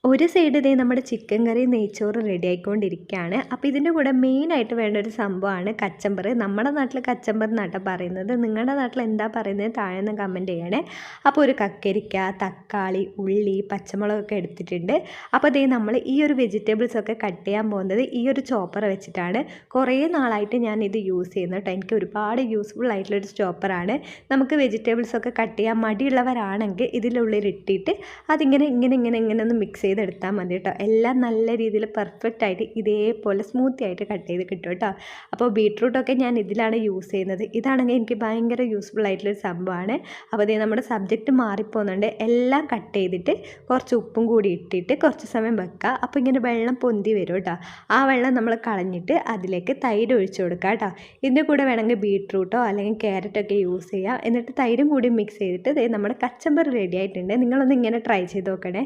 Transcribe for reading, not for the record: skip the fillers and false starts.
ഒരു സൈഡ് ഇതേ നമ്മുടെ ചിക്കൻ കറി നെയ്ച്ചോറ് റെഡി ആയിക്കൊണ്ടിരിക്കുകയാണ്. അപ്പോൾ ഇതിൻ്റെ കൂടെ മെയിനായിട്ട് വേണ്ട ഒരു സംഭവമാണ് കച്ചമ്പർ. നമ്മുടെ നാട്ടിൽ കച്ചമ്പർ എന്നാട്ടോ പറയുന്നത്. നിങ്ങളുടെ നാട്ടിൽ എന്താ പറയുന്നത് താഴെ നിന്ന് കമൻറ്റ് ചെയ്യണേ. അപ്പോൾ ഒരു കക്കരിക്ക, തക്കാളി, ഉള്ളി, പച്ചമുളകൊക്കെ എടുത്തിട്ടുണ്ട്. അപ്പോൾ അതേ നമ്മൾ ഈ ഒരു വെജിറ്റബിൾസൊക്കെ കട്ട് ചെയ്യാൻ പോകുന്നത് ഈ ഒരു ചോപ്പർ വെച്ചിട്ടാണ്. കുറേ നാളായിട്ട് ഞാൻ ഇത് യൂസ് ചെയ്യുന്നു കേട്ടോ. എനിക്ക് ഒരുപാട് യൂസ്ഫുൾ ആയിട്ടുള്ളൊരു ചോപ്പറാണ്. നമുക്ക് വെജിറ്റബിൾസൊക്കെ കട്ട് ചെയ്യാൻ മടിയുള്ളവരാണെങ്കിൽ ഇതിനുള്ളിൽ ഇട്ടിട്ട് അതിങ്ങനെ ഇങ്ങനെ ഒന്ന് മിക്സ് ചെയ്തെടുത്താൽ മതി കേട്ടോ. എല്ലാം നല്ല രീതിയിൽ പെർഫെക്റ്റ് ആയിട്ട് ഇതേപോലെ സ്മൂത്തി ആയിട്ട് കട്ട് ചെയ്ത് കിട്ടും കേട്ടോ. അപ്പോൾ ബീട്രൂട്ടൊക്കെ ഞാൻ ഇതിലാണ് യൂസ് ചെയ്യുന്നത്. ഇതാണെങ്കിൽ എനിക്ക് ഭയങ്കര യൂസ്ഫുൾ ആയിട്ടുള്ളൊരു സംഭവമാണ്. അപ്പോൾ അതേ നമ്മുടെ സബ്ജക്റ്റ് മാറിപ്പോകുന്നുണ്ട്. എല്ലാം കട്ട് ചെയ്തിട്ട് കുറച്ച് ഉപ്പും കൂടി ഇട്ടിട്ട് കുറച്ച് സമയം വെക്കുക. അപ്പോൾ ഇങ്ങനെ വെള്ളം പൊന്തി വരും കേട്ടോ. ആ വെള്ളം നമ്മൾ കളഞ്ഞിട്ട് അതിലേക്ക് തൈര് ഒഴിച്ചു കൊടുക്കുക കേട്ടോ. ഇതിൻ്റെ കൂടെ വേണമെങ്കിൽ ബീട്രൂട്ടോ അല്ലെങ്കിൽ ക്യാരറ്റൊക്കെ യൂസ് ചെയ്യാം. എന്നിട്ട് തൈരും കൂടി മിക്സ് ചെയ്തിട്ട് നമ്മുടെ കച്ചമ്പർ റെഡി ആയിട്ടുണ്ട്. നിങ്ങളൊന്ന് ഇങ്ങനെ ട്രൈ ചെയ്ത് നോക്കണേ.